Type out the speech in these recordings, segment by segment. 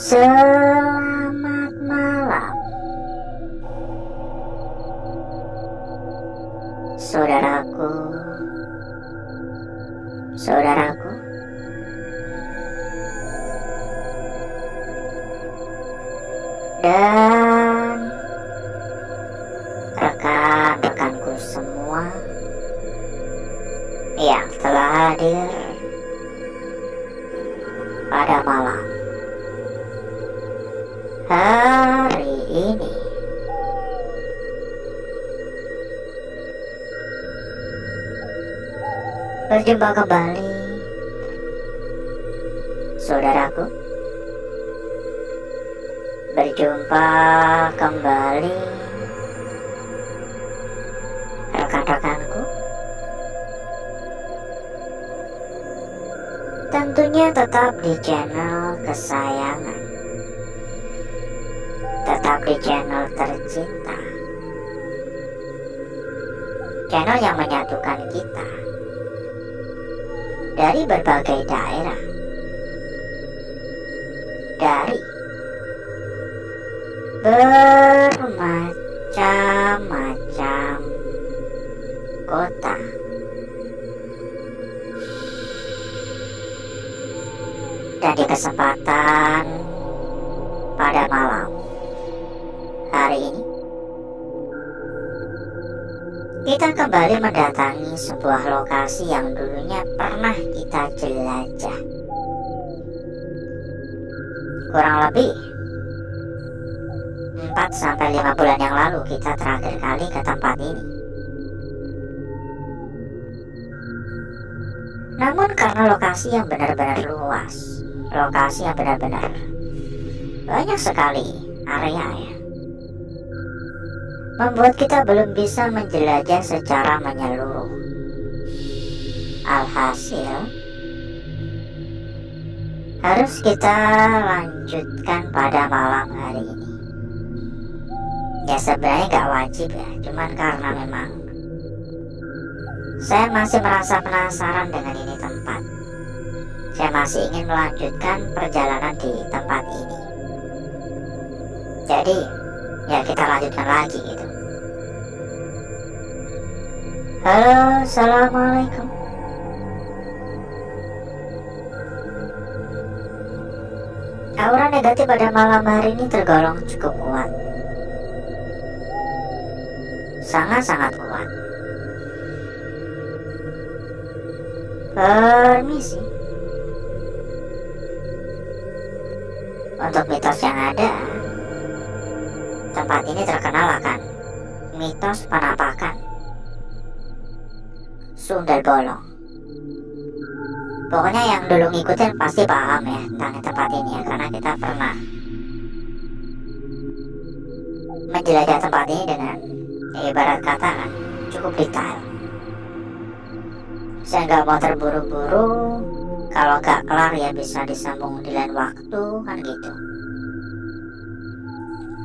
Selamat malam, saudaraku, saudaraku, dan rekan-rekanku semua yang telah hadir pada malam hari ini. Berjumpa kembali, saudaraku. Berjumpa kembali, rekan-rekanku. Tentunya tetap di channel kesayangan, tetap di channel tercinta, channel yang menyatukan kita dari berbagai daerah, dari bermacam-macam kota. Dan di kesempatan pada malam hari ini, kita kembali mendatangi sebuah lokasi yang dulunya pernah kita jelajah. Kurang lebih 4-5 bulan yang lalu kita terakhir kali ke tempat ini. Namun karena lokasi yang benar-benar luas, lokasi yang benar-benar banyak sekali area ya, membuat kita belum bisa menjelajah secara menyeluruh. Alhasil harus kita lanjutkan pada malam hari ini. Ya sebenarnya gak wajib ya, cuman karena memang saya masih merasa penasaran dengan ini tempat. Saya masih ingin melanjutkan perjalanan di tempat ini. Jadi ya kita lanjutkan lagi gitu. Halo, assalamualaikum. Aura negatif pada malam hari ini tergolong cukup kuat, sangat-sangat kuat. Permisi. Untuk mitos yang ada, tempat ini terkenal akan mitos penampakan sundel bolong. Pokoknya yang dulu ngikutin pasti paham ya tentang tempat ini ya, karena kita pernah menjelajah tempat ini dengan ibarat kata kan cukup detail. Saya nggak mau terburu-buru, kalau nggak kelar ya bisa disambung di lain waktu kan gitu.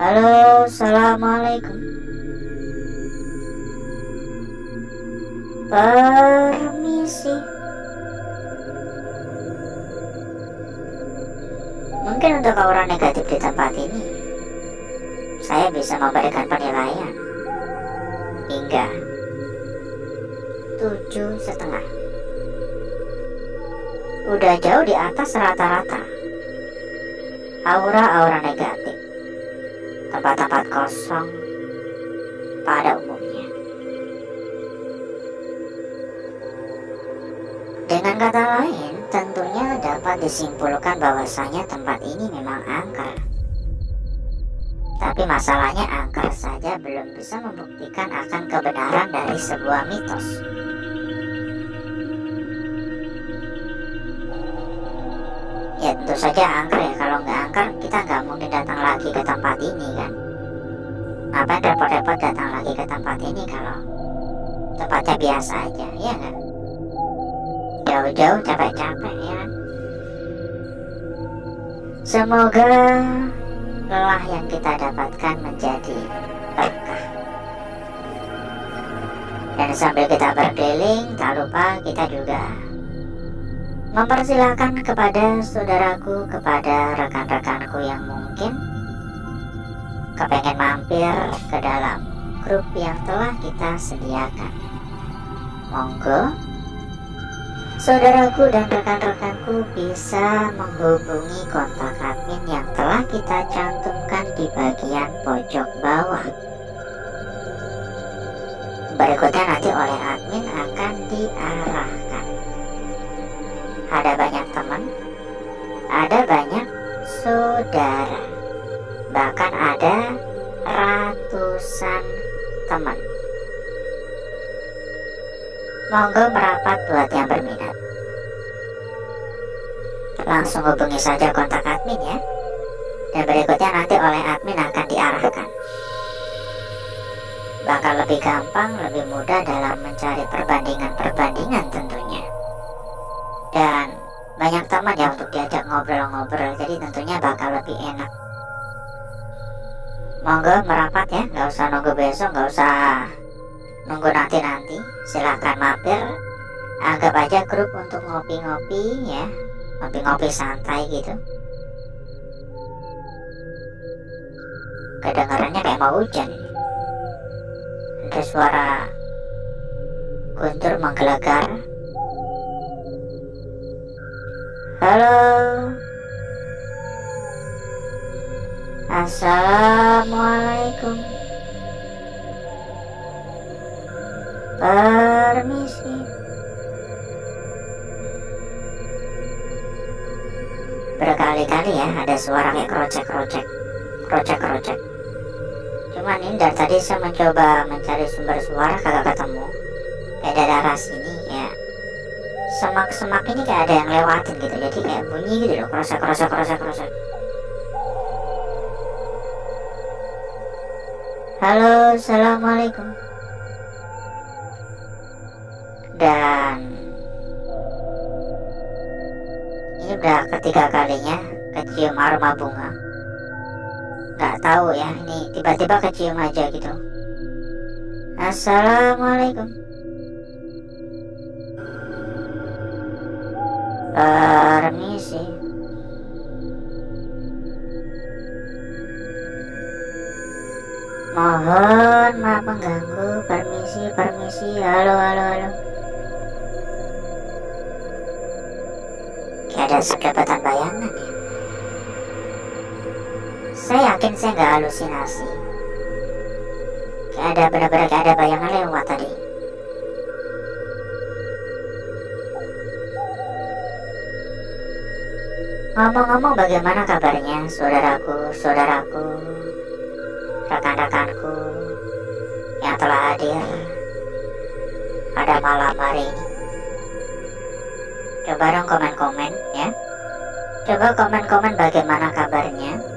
Halo, assalamualaikum. Permisi. Mungkin untuk aura negatif di tempat ini, saya bisa memberikan penilaian hingga 7,5. Udah jauh di atas rata-rata aura-aura negatif tempat-tempat kosong pada umumnya. Dengan kata lain, tentunya dapat disimpulkan bahwasanya tempat ini memang angker. Tapi masalahnya angker saja belum bisa membuktikan akan kebenaran dari sebuah mitos. Ya tentu saja angker ya, kalau nggak angker kita nggak mungkin datang lagi ke tempat ini kan. Ngapain repot-repot datang lagi ke tempat ini kalau tempatnya biasa aja, ya kan? Jauh-jauh capek-capek ya kan? Semoga lelah yang kita dapatkan menjadi berkah. Dan sambil kita berkeliling, tak lupa kita juga mempersilahkan kepada saudaraku, kepada rekan-rekanku yang mungkin kepengen mampir ke dalam grup yang telah kita sediakan. Monggo saudaraku dan rekan-rekanku bisa menghubungi kontak admin yang telah kita cantumkan di bagian pojok bawah. Berikutnya nanti oleh admin akan diarahkan. Ada banyak teman, ada banyak saudara, bahkan ada ratusan teman. Monggo merapat buat yang berminat. Langsung hubungi saja kontak admin ya. Dan berikutnya nanti oleh admin akan diarahkan. Bakal lebih gampang, lebih mudah dalam mencari perbandingan-perbandingan tentunya. Dan banyak teman ya untuk diajak ngobrol-ngobrol, jadi tentunya bakal lebih enak. Monggo merapat ya, nggak usah nunggu besok, nggak usah nunggu nanti-nanti. Silahkan mampir, anggap aja grup untuk ngopi-ngopi ya, ngopi-ngopi santai gitu. Kedengarannya kayak mau hujan. Ada suara guntur menggelegar. Halo, assalamualaikum, permisi. Berkali-kali ya ada suara kayak krocek-krocek. Cuman ini dari tadi saya mencoba mencari sumber suara kagak ketemu. Kayak daerah sini ya, semak-semak ini kayak ada yang lewatin gitu, jadi kayak bunyi gitu loh, krosek. Halo, assalamualaikum. Dan ini udah ketiga kalinya kecium aroma bunga. Gak tahu ya, ini tiba-tiba kecium aja gitu. Assalamualaikum, permisi. Mohon maaf mengganggu, permisi. Halo. Kayak ada sekelebatan bayangan ya. Saya yakin saya nggak halusinasi. Kayak ada benar-benar kayak ada bayangan lewat tadi. Ngomong-ngomong, bagaimana kabarnya saudaraku, rekan-rekanku yang telah hadir pada malam hari ini? Coba dong komen-komen ya. Coba komen-komen bagaimana kabarnya.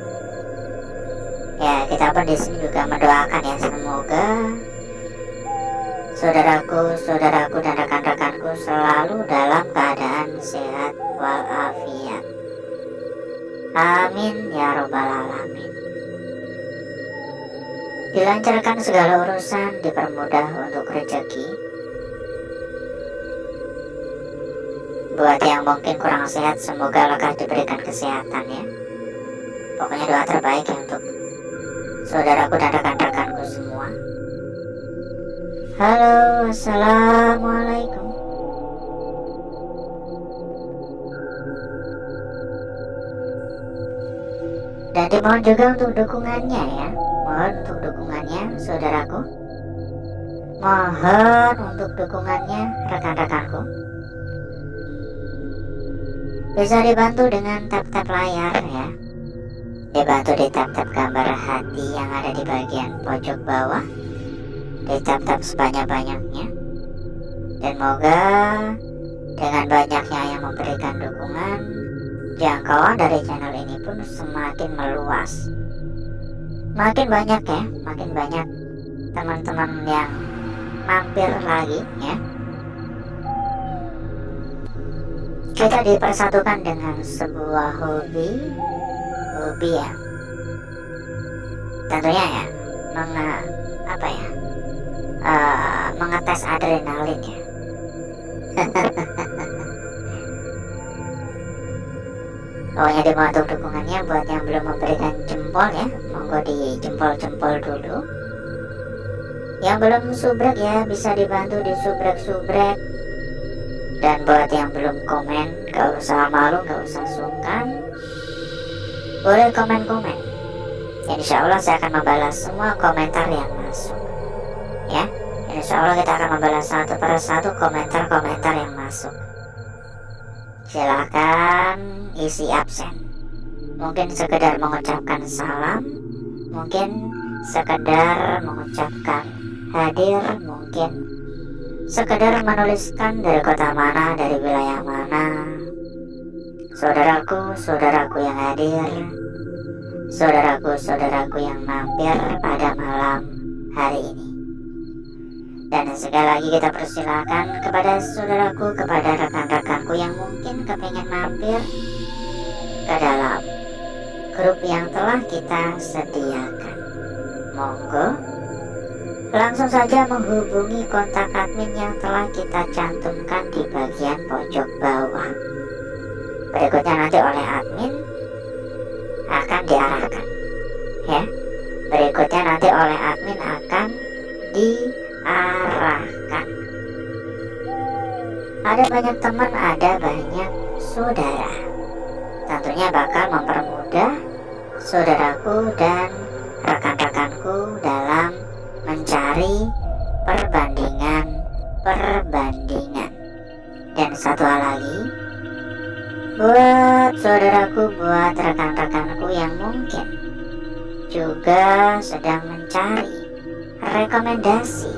Ya, kita pun di sini juga mendoakan ya, semoga saudaraku dan rekan-rekanku selalu dalam keadaan sehat walafiat. Amin ya robbal alamin. Dilancarkan segala urusan, dipermudah untuk rezeki. Buat yang mungkin kurang sehat, semoga lekas diberikan kesehatan ya. Pokoknya doa terbaik ya untuk saudaraku dan rekan-rekanku semua. Halo, assalamualaikum. Dan dimohon juga untuk dukungannya ya. Mohon untuk dukungannya saudaraku. Mohon untuk dukungannya rekan-rekanku. Bisa dibantu dengan tap-tap layar ya. Dibantu di tap-tap gambar hati yang ada di bagian pojok bawah. Di tap-tap sebanyak-banyaknya. Dan moga dengan banyaknya yang memberikan dukungan, jangkauan dari channel ini pun semakin meluas. Makin banyak ya, makin banyak teman-teman yang mampir lagi ya. Kita dipersatukan dengan sebuah hobi ya. Tentunya ya, mengetes adrenalin ya. Pokoknya dimohon untuk dukungannya. Buat yang belum memberikan jempol ya, monggo di jempol-jempol dulu. Yang belum subrek ya, bisa dibantu di subrek-subrek. Dan buat yang belum komen, gak usah malu, gak usah sungkan, boleh komen-komen. Insya Allah saya akan membalas semua komentar yang masuk ya. Insya Allah kita akan membalas satu persatu komentar-komentar yang masuk. Silakan isi absen. Mungkin sekedar mengucapkan salam, mungkin sekedar mengucapkan hadir, mungkin sekedar menuliskan dari kota mana, dari wilayah mana. Saudaraku yang hadir, saudaraku yang mampir pada malam hari ini. Dan sekali lagi kita persilakan kepada saudaraku, kepada rekan-rekanku yang mungkin kepengen mampir ke dalam grup yang telah kita sediakan. Monggo langsung saja menghubungi kontak admin yang telah kita cantumkan di bagian pojok bawah. Berikutnya nanti oleh admin akan diarahkan ya. Berikutnya nanti oleh admin akan diarahkan. Ada banyak teman, ada banyak saudara. Tentunya bakal mempermudah saudaraku dan rekan-rekanku dalam mencari perbandingan. Dan satu hal lagi, buat saudaraku, buat rekan-rekanku yang mungkin juga sedang mencari rekomendasi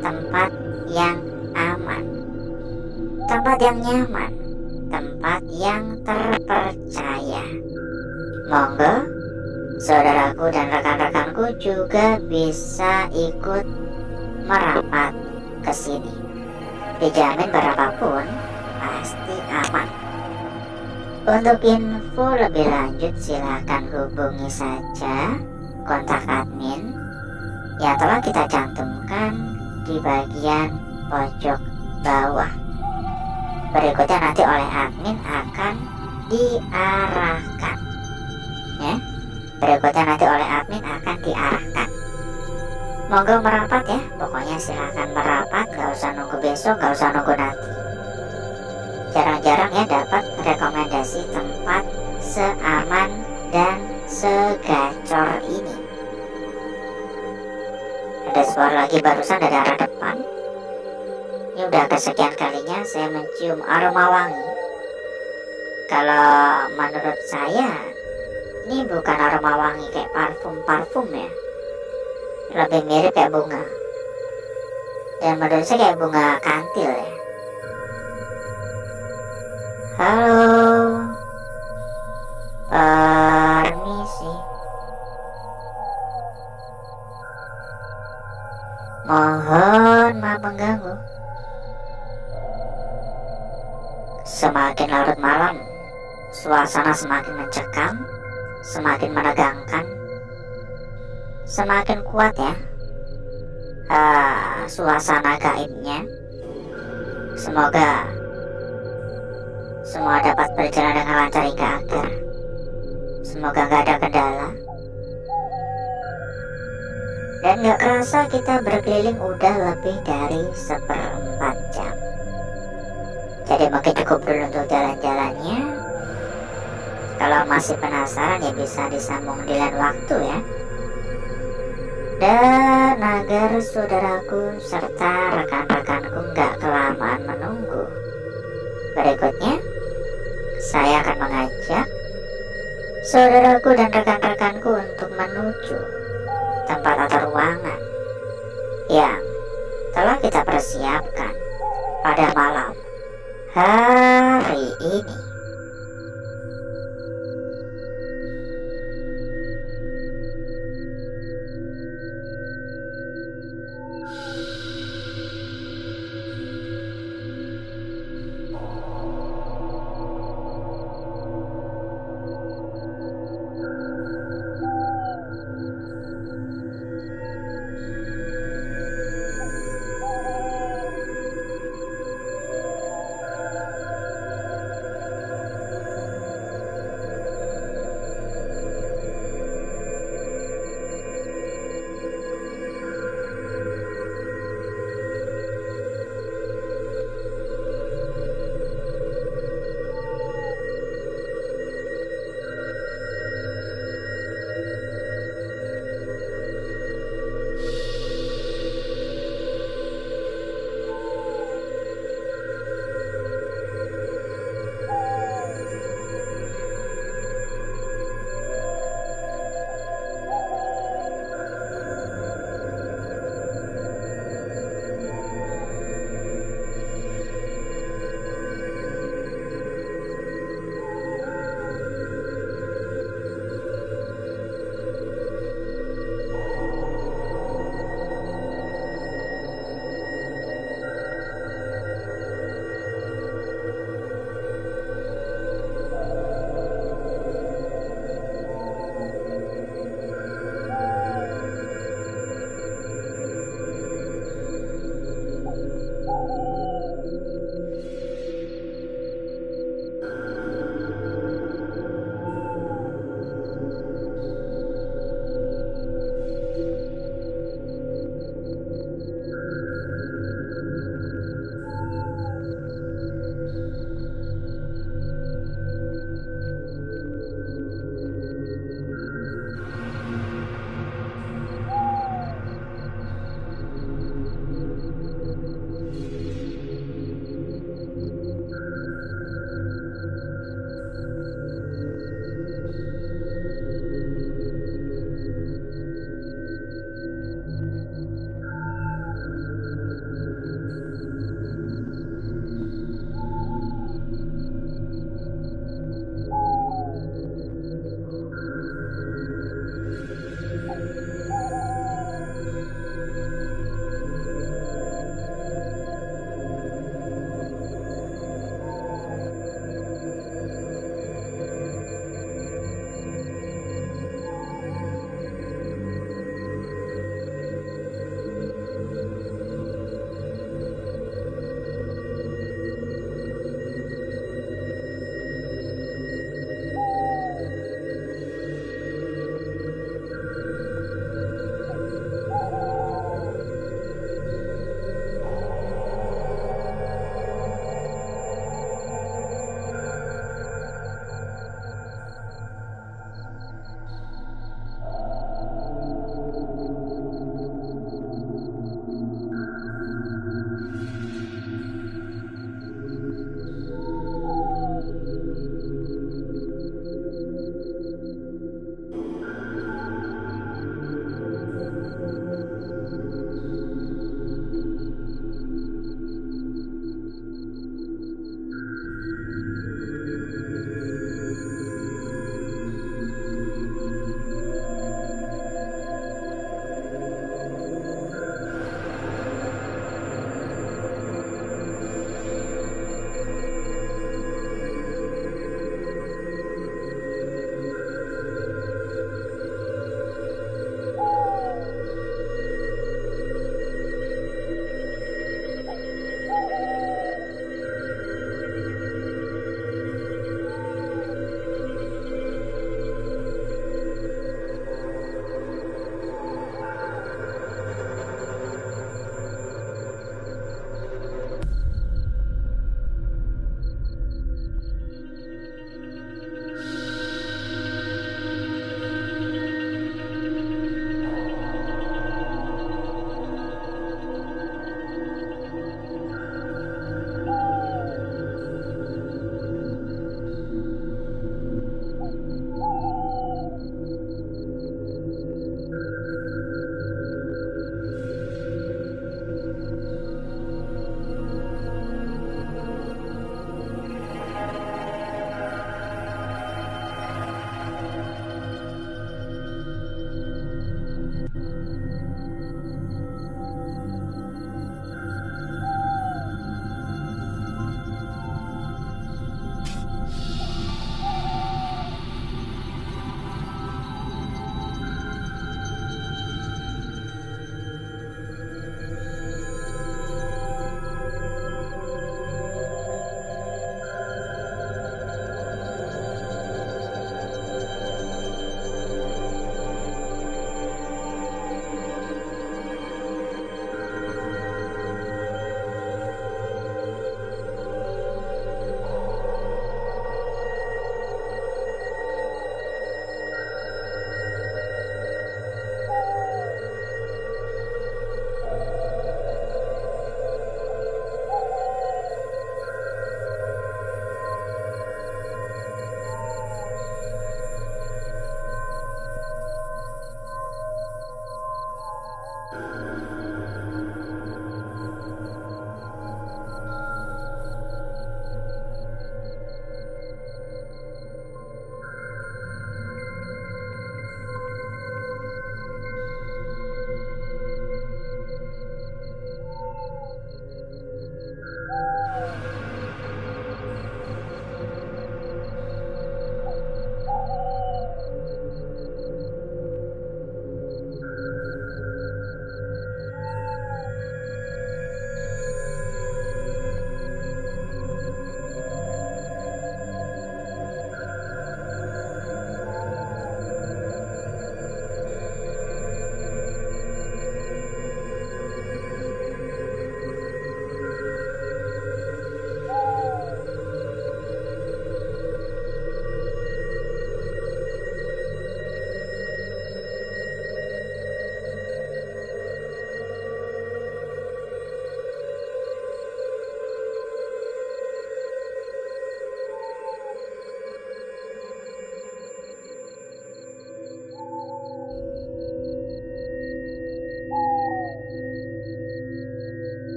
tempat yang aman, tempat yang nyaman, tempat yang terpercaya, monggo saudaraku dan rekan-rekanku juga bisa ikut merapat ke sini. Dijamin berapapun pasti aman. Untuk info lebih lanjut silakan hubungi saja kontak admin yang telah kita cantumkan di bagian pojok bawah. Berikutnya nanti oleh admin akan diarahkan ya. Berikutnya nanti oleh admin akan diarahkan. Monggo merapat ya, pokoknya silahkan merapat, gak usah nunggu besok, gak usah nunggu nanti. Jarang-jarang ya dapat rekomendasi tempat seaman dan segacor ini. Ada suara lagi barusan dari arah depan. Ini udah kesekian kalinya saya mencium aroma wangi. Kalau menurut saya ini bukan aroma wangi kayak parfum ya, lebih mirip kayak bunga. Dan menurut saya kayak bunga kantil ya. Halo, permisi, mohon maaf mengganggu. Semakin larut malam, suasana semakin mencekam, semakin menegangkan, semakin kuat ya suasana gaibnya. Semoga semua dapat berjalan dengan lancar hingga akhir. Semoga gak ada kendala. Dan gak kerasa kita berkeliling udah lebih dari 1/4 jam. Jadi mungkin cukup dulu untuk jalan-jalannya. Kalau masih penasaran ya bisa disambung di lain waktu ya. Dan agar saudaraku serta rekan-rekanku gak kelamaan menunggu, berikutnya saya akan mengajak saudaraku dan rekan-rekanku untuk menuju tempat atau ruangan yang telah kita persiapkan pada malam hari ini.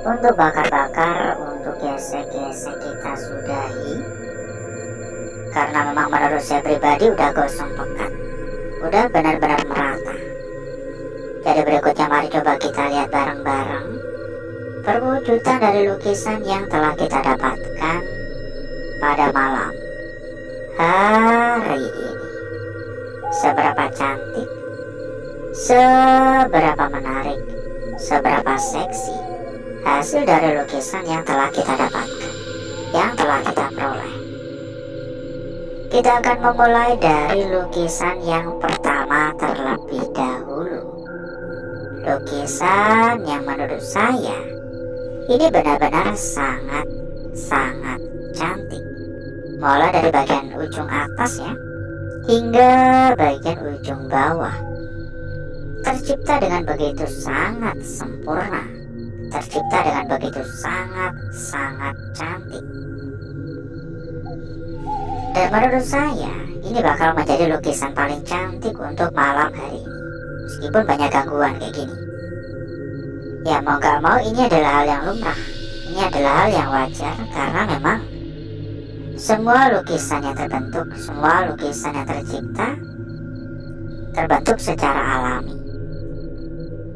Untuk bakar-bakar, untuk gesek-gesek kita sudahi, karena memang menurut saya pribadi udah gosong pekat, udah benar-benar merata. Jadi berikutnya mari coba kita lihat bareng-bareng perwujudan dari lukisan yang telah kita dapatkan pada malam hari ini. Seberapa cantik, seberapa menarik, seberapa seksi hasil dari lukisan yang telah kita dapatkan, yang telah kita peroleh. Kita akan memulai dari lukisan yang pertama terlebih dahulu. Lukisan yang menurut saya ini benar-benar sangat cantik. Mulai dari bagian ujung atas ya, hingga bagian ujung bawah. Tercipta dengan begitu sangat sempurna. Tercipta dengan begitu sangat cantik. Dan menurut saya ini bakal menjadi lukisan paling cantik untuk malam hari ini. Meskipun banyak gangguan kayak gini. Ya mau gak mau ini adalah hal yang lumrah. Ini adalah hal yang wajar karena memang semua lukisan yang terbentuk, semua lukisan yang tercipta terbentuk secara alami.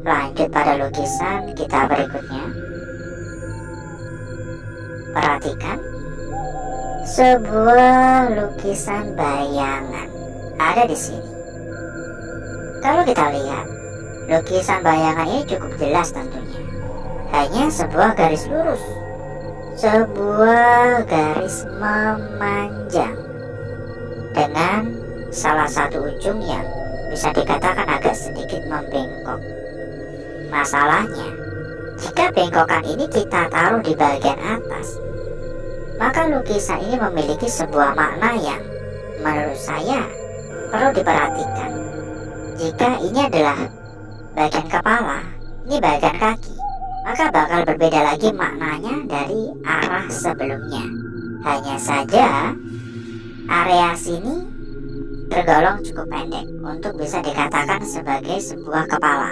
Lanjut pada lukisan kita berikutnya. Perhatikan sebuah lukisan bayangan ada di sini. Kalau kita lihat, lukisan bayangan ini cukup jelas tentunya. Hanya sebuah garis lurus, sebuah garis memanjang dengan salah satu ujung yang bisa dikatakan agak sedikit membengkok. Masalahnya, jika bengkokan ini kita taruh di bagian atas, maka lukisan ini memiliki sebuah makna yang menurut saya perlu diperhatikan. Jika ini adalah bagian kepala, ini bagian kaki, maka bakal berbeda lagi maknanya dari arah sebelumnya. Hanya saja area sini tergolong cukup pendek untuk bisa dikatakan sebagai sebuah kepala.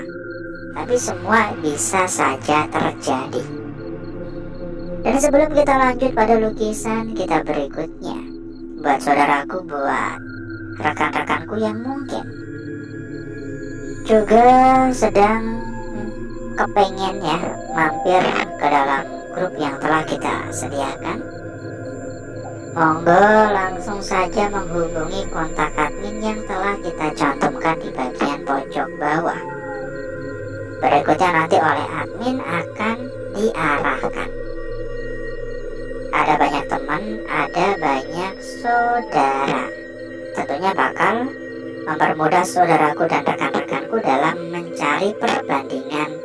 Tapi semua bisa saja terjadi. Dan sebelum kita lanjut pada lukisan kita berikutnya, buat saudaraku, buat rekan-rekanku yang mungkin juga sedang kepengen ya mampir ke dalam grup yang telah kita sediakan, monggo langsung saja menghubungi kontak admin yang telah kita cantumkan di bagian pojok bawah. Berikutnya nanti oleh admin akan diarahkan. Ada banyak teman, ada banyak saudara. Tentunya bakal mempermudah saudaraku dan rekan-rekanku dalam mencari perbandingan.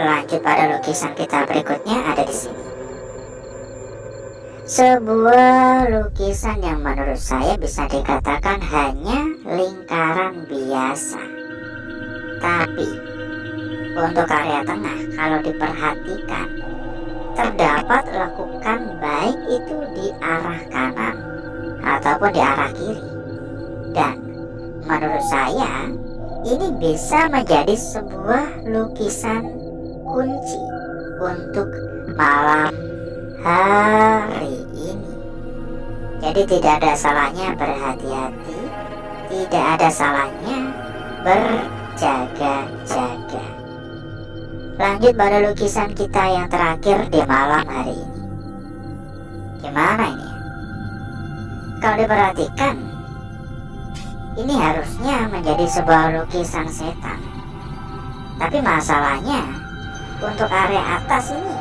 Lanjut pada lukisan kita berikutnya ada di sini. Sebuah lukisan yang menurut saya bisa dikatakan hanya lingkaran biasa. Tapi untuk area tengah kalau diperhatikan terdapat lekukan baik itu di arah kanan ataupun di arah kiri. Dan menurut saya ini bisa menjadi sebuah lukisan kunci untuk malam hari ini. Jadi tidak ada salahnya berhati-hati, tidak ada salahnya berjaga-jaga. Lanjut pada lukisan kita yang terakhir di malam hari ini. Gimana ini? Kalau diperhatikan, ini harusnya menjadi sebuah lukisan setan. Tapi masalahnya untuk area atas ini,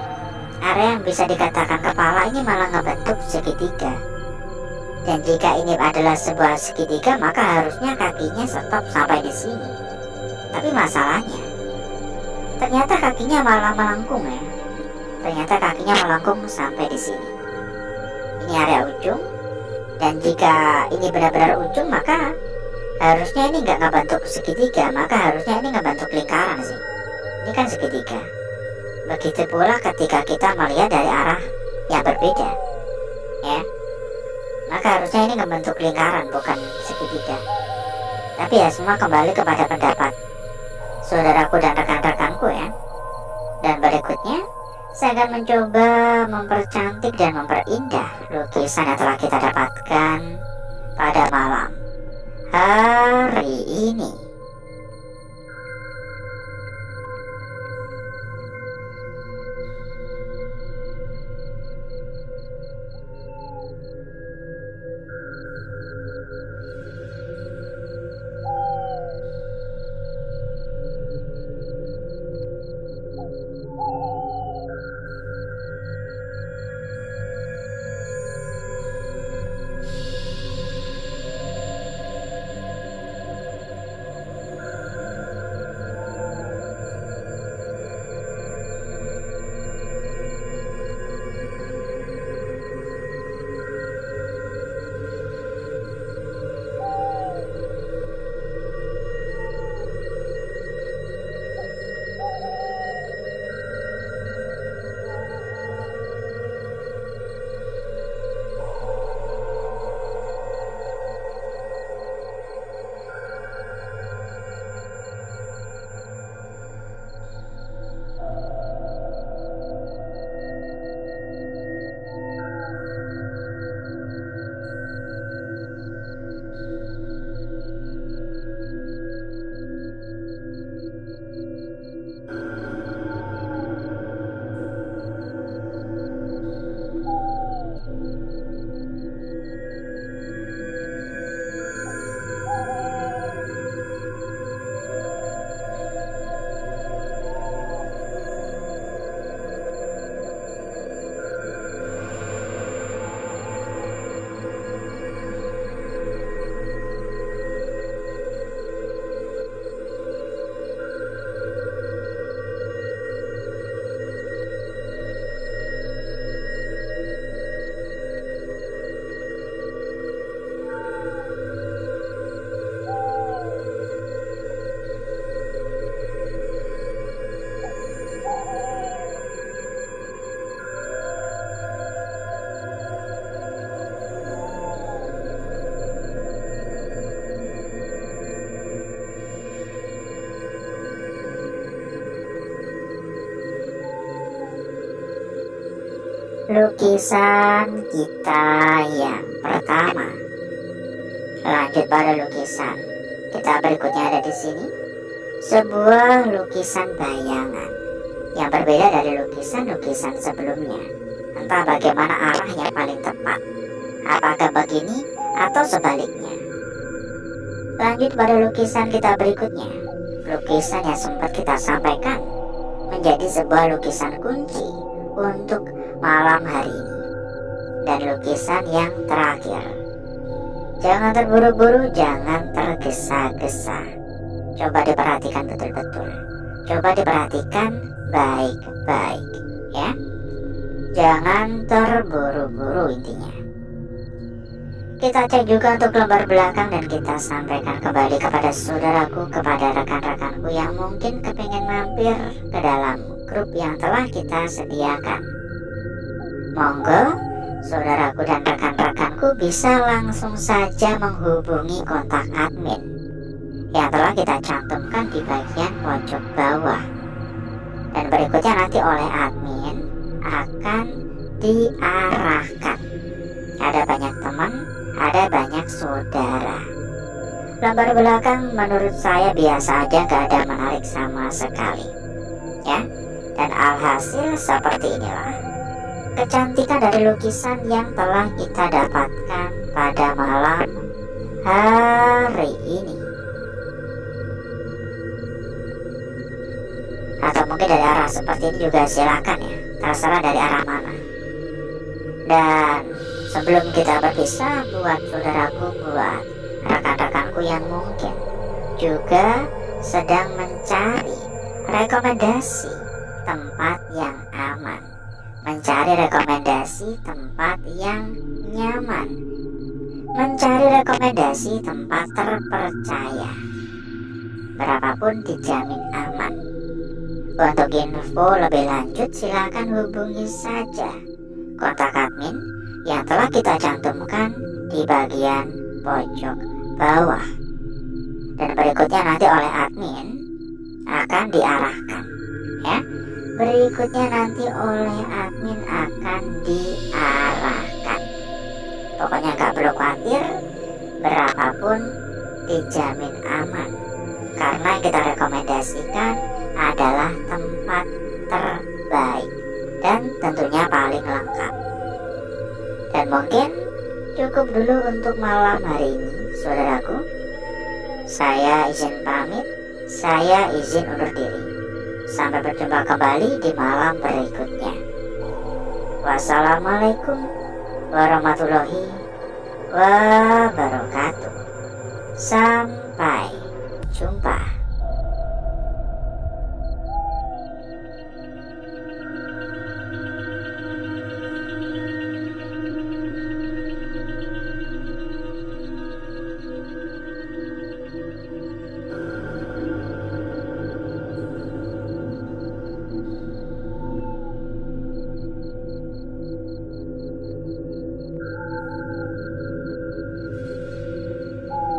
area yang bisa dikatakan kepala ini malah ngebentuk segitiga. Dan jika ini adalah sebuah segitiga, maka harusnya kakinya stop sampai di sini. Tapi masalahnya, ternyata kakinya malah melengkung ya. Ternyata kakinya melengkung sampai di sini. Ini area ujung. Dan jika ini benar-benar ujung, maka harusnya ini nggak ngebentuk segitiga, maka harusnya ini ngebentuk lingkaran sih. Ini kan segitiga. Begitu pula ketika kita melihat dari arah yang berbeda, ya, maka harusnya ini ngebentuk lingkaran bukan segitiga. Tapi ya semua kembali kepada pendapat saudaraku dan rekan-rekanku ya. Dan Berikutnya, saya akan mencoba mempercantik dan memperindah lukisan yang telah kita dapatkan pada malam hari ini. Lukisan kita yang pertama. Lanjut pada lukisan kita berikutnya ada di sini. Sebuah lukisan bayangan yang berbeda dari lukisan-lukisan sebelumnya. Entah bagaimana arahnya paling tepat. Apakah begini atau sebaliknya. Lanjut pada lukisan kita berikutnya. Lukisan yang sempat kita sampaikan menjadi sebuah lukisan kunci untuk malam hari ini. Dan lukisan yang terakhir. Jangan terburu-buru, jangan tergesa-gesa. Coba diperhatikan betul-betul. Coba diperhatikan baik-baik, ya. Jangan terburu-buru intinya. Kita cek juga untuk lembar belakang dan kita sampaikan kembali kepada saudaraku, kepada rekan-rekanku yang mungkin kepingin mampir ke dalam grup yang telah kita sediakan. Monggo, saudaraku dan rekan-rekanku bisa langsung saja menghubungi kontak admin yang telah kita cantumkan di bagian pojok bawah. Dan berikutnya nanti oleh admin akan diarahkan. Ada banyak teman, ada banyak saudara. Lembar belakang menurut saya biasa aja, gak ada menarik sama sekali, ya. Dan alhasil seperti inilah kecantikan dari lukisan yang telah kita dapatkan pada malam hari ini. Atau mungkin dari arah seperti ini juga silakan ya, terserah dari arah mana. Dan sebelum kita berpisah, buat saudaraku, buat rekan-rekanku yang mungkin juga sedang mencari rekomendasi tempat yang aman, mencari rekomendasi tempat yang nyaman, mencari rekomendasi tempat terpercaya, berapapun dijamin aman. Untuk info lebih lanjut silakan hubungi saja kontak admin yang telah kita cantumkan di bagian pojok bawah. Dan berikutnya nanti oleh admin akan diarahkan, ya. berikutnya nanti oleh admin akan diarahkan. Pokoknya nggak perlu khawatir, berapapun dijamin aman, karena yang kita rekomendasikan adalah tempat terbaik dan tentunya paling lengkap. Dan mungkin cukup dulu untuk malam hari ini, saudaraku. Saya izin pamit, saya izin undur diri. Sampai berjumpa kembali di malam berikutnya. Wassalamualaikum warahmatullahi wabarakatuh. Sampai jumpa.